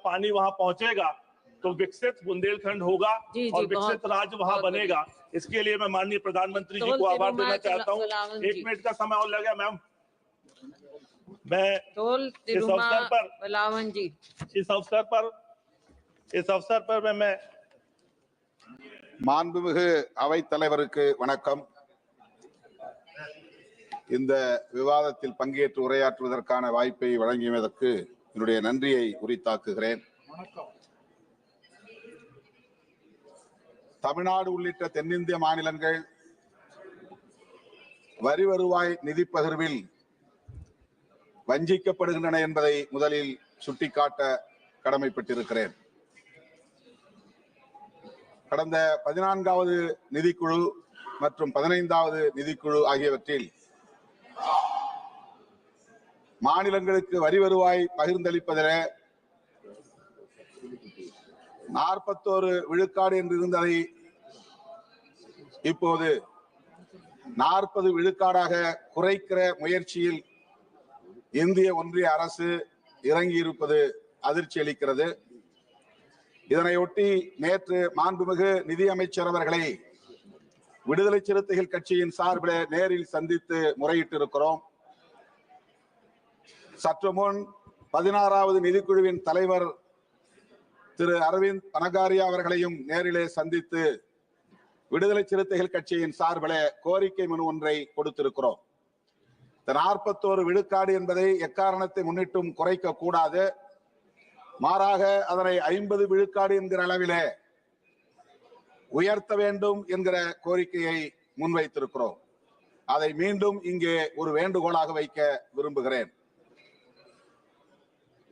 पानी वहां पहुंचेगा तो विकसित बुंदेलखंड होगा और विकसित राज्य वहां बनेगा। इसके लिए मैं माननीय प्रधानमंत्री जी को आभार देना चाहता हूँ। 1 मिनट का समय और लगा मैम। मैं इस अवसर पर मैं மாண்புமிகு அவைத் தலைவருக்கு வணக்கம். இந்த விவாதத்தில் பங்கேற்று உரையாற்றுவதற்கான வாய்ப்பை வழங்கியதற்கு என்னுடைய நன்றியை உரித்தாக்குகிறேன். தமிழ்நாடு உள்ளிட்ட தென்னிந்திய மாநிலங்கள் வரி வருவாய் நிதி பகிர்வில் வஞ்சிக்கப்படுகின்றன என்பதை முதலில் சுட்டிக்காட்ட கடமைப்பட்டிருக்கிறேன். கடந்த 14வது நிதிக்குழு மற்றும் 15வது நிதிக்குழு ஆகியவற்றில் மாநிலங்களுக்கு வரி வருவாய் பகிர்ந்தளிப்பதில் 41 விழுக்காடு என்று இருந்ததை இப்போது 40 விழுக்காடாக குறைக்கிற முயற்சியில் இந்திய ஒன்றிய அரசு இறங்கியிருப்பது அதிர்ச்சி அளிக்கிறது. இதனையொட்டி நேற்று மாண்புமிகு நிதியமைச்சர் அவர்களை விடுதலை சிறுத்தைகள் கட்சியின் சார்பில் நேரில் சந்தித்து முறையிட்டிருக்கிறோம். சற்று முன் 16வது நிதிக்குழுவின் தலைவர் திரு அரவிந்த் பனகாரியா அவர்களையும் நேரிலே சந்தித்து விடுதலை சிறுத்தைகள் கட்சியின் சார்பில் கோரிக்கை மனு ஒன்றை கொடுத்திருக்கிறோம். இந்த 41 விழுக்காடு என்பதை எக்காரணத்தை முன்னிட்டும் குறைக்க கூடாது, மாறாக அதனை 50 விழுக்காடு என்கிற அளவிலே உயர்த்த வேண்டும் என்கிற கோரிக்கையை முன்வைத்திருக்கிறோம். அதை மீண்டும் இங்கே ஒரு வேண்டுகோளாக வைக்க விரும்புகிறேன்.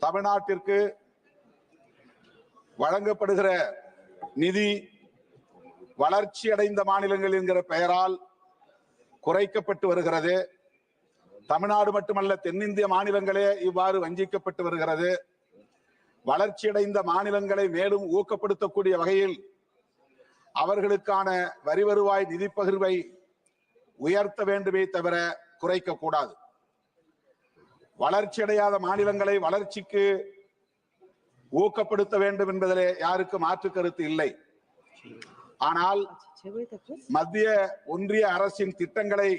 தமிழ்நாட்டிற்கு வழங்கப்படுகிற நிதி வளர்ச்சி அடைந்த மாநிலங்கள் என்கிற பெயரால் குறைக்கப்பட்டு வருகிறது. தமிழ்நாடு மட்டுமல்ல, தென்னிந்திய மாநிலங்களே இவ்வாறு வஞ்சிக்கப்பட்டு வருகிறது. வளர்ச்சியடைந்த மாநிலங்களை மேலும் ஊக்கப்படுத்தக்கூடிய வகையில் அவர்களுக்கான வரி வருவாய் நிதி பகிர்வை உயர்த்த வேண்டுமே தவிர குறைக்க கூடாது. வளர்ச்சியடையாத மாநிலங்களை வளர்ச்சிக்கு ஊக்கப்படுத்த வேண்டும் என்பதிலே யாருக்கு மாற்று கருத்து இல்லை. ஆனால் மத்திய ஒன்றிய அரசின் திட்டங்களை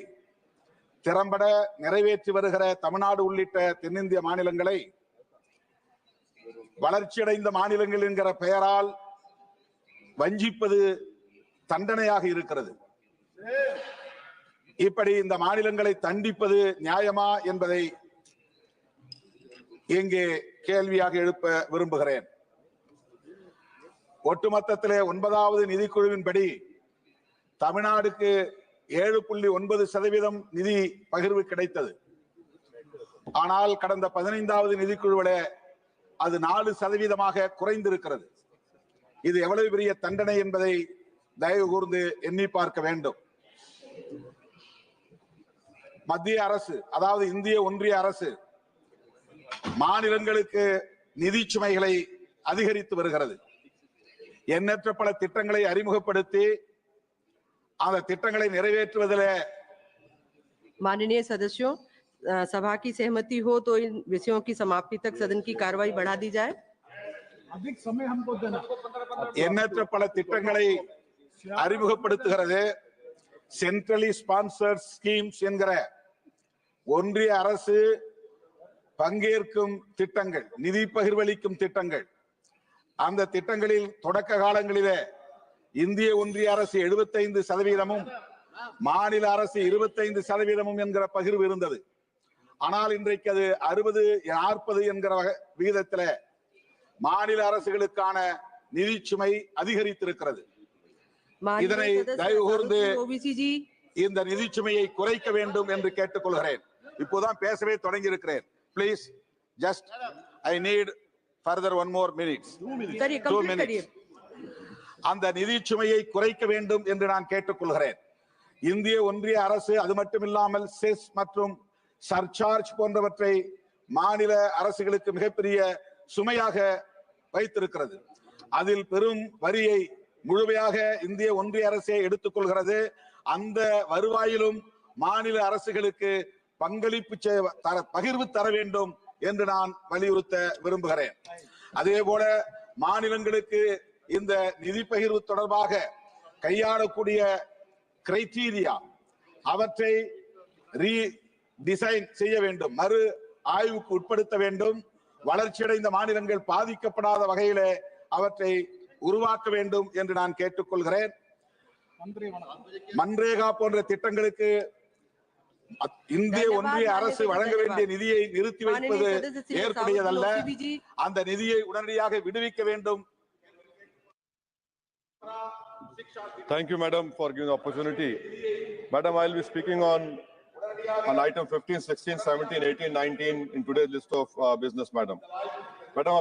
திறம்பட நிறைவேற்றி வருகிற தமிழ்நாடு உள்ளிட்ட தென்னிந்திய மாநிலங்களை வளர்ச்சியடைந்த மாநிலங்கள் என்கிற பெயரால் வஞ்சிப்பது தண்டனையாக இருக்கிறது. இப்படி இந்த மாநிலங்களை தண்டிப்பது நியாயமா என்பதை இங்கே கேள்வியாக எழுப்ப விரும்புகிறேன். ஒட்டுமொத்தத்திலே 9வது நிதிக்குழுவின்படி தமிழ்நாடுக்கு 7.9% நிதி பகிர்வு கிடைத்தது. ஆனால் கடந்த 15வது நிதிக்குழுவிலே அது 4% குறைந்திருக்கிறது. இது எவ்வளவு பெரிய தண்டனை என்பதை தயவு கூர்ந்து எண்ணி பார்க்க வேண்டும். மத்திய அரசு, அதாவது இந்திய ஒன்றிய அரசு, மாநிலங்களுக்கு நிதி சுமைகளை அதிகரித்து வருகிறது. எண்ணற்ற பல திட்டங்களை அறிமுகப்படுத்தி அந்த திட்டங்களை நிறைவேற்றுவதில் माननीय सदस्यों, सभा की सहमति हो तो इन विषयों की समाप्ति तक सदन की कार्रवाई बढ़ा दी जाए। अधिक समय हमको देना। எண்ணற்ற பல திட்டங்களை அறிமுகப்படுத்துகிறது. சென்ட்ரலி ஸ்பான்சர்ட் ஸ்கீம்ஸ் என்கிற ஒன்றிய அரசு பங்கேற்கும் திட்டங்கள், நிதி பகிர்வளிக்கும் திட்டங்கள். அந்த திட்டங்களில் தொடக்க காலங்களிலே இந்திய ஒன்றிய அரசு 75%, மாநில அரசு 25% என்கிற பகிர்வு இருந்தது. ஆனால் இன்றைக்கு அது 60-40 என்கிற விகிதத்தில் மாநில அரசுகளுக்கான நிதி சுமை அதிகரித்திருக்கிறது. இதனை தயவு கூர்ந்து இந்த நிதி சுமையை குறைக்க வேண்டும் என்று கேட்டுக்கொள்கிறேன். இப்போதான் பேசவே தொடங்கி இருக்கிறேன். Please, just I need further 1 more minute. 2 minutes. அந்த நிதி சுமையை குறைக்க வேண்டும் என்று நான் கேட்டுக்கொள்கிறேன். இந்திய ஒன்றிய அரசு அது மட்டுமில்லாமல் செஸ் மற்றும் சர்சார்ஜ் போன்றவற்றை மாநில அரசுகளுக்கு மிகப்பெரிய சுமையாக வைத்திருக்கிறது. அதில் பெரும் வரியை முழுமையாக இந்திய ஒன்றிய அரசே எடுத்துக்கொள்கிறது. அந்த வருவாயிலும் மாநில அரசுகளுக்கு பங்களிப்பு பகிர்வு தர வேண்டும் என்று நான் வலியுறுத்த விரும்புகிறேன். அதே போல மாநிலங்களுக்கு இந்த நிதி பகிர்வு தொடர்பாக கையாளக்கூடிய கிரைட்டீரியா அவற்றை ரீடிசைன் செய்ய வேண்டும், மறு ஆய்வுக்கு உட்படுத்த வேண்டும். வளர்ச்சியடைந்த மாநிலங்கள் பாதிக்கப்படாத வகையிலே அவற்றை உருவாக்க வேண்டும் என்று நான் கேட்டுக்கொள்கிறேன். மன்ரேகா போன்ற திட்டங்களுக்கு இந்திய ஒன்றிய அரசு வழங்க வேண்டிய நிதியை நிறுத்தி வைப்பது ஏற்புடையதல்ல. அந்த நிதியை உடனடியாக விடுவிக்க வேண்டும். Thank you, madam, for giving the opportunity. Madam, I will be speaking on item 15, 16, 17, 18, 19 in today's list of business, madam. Madam,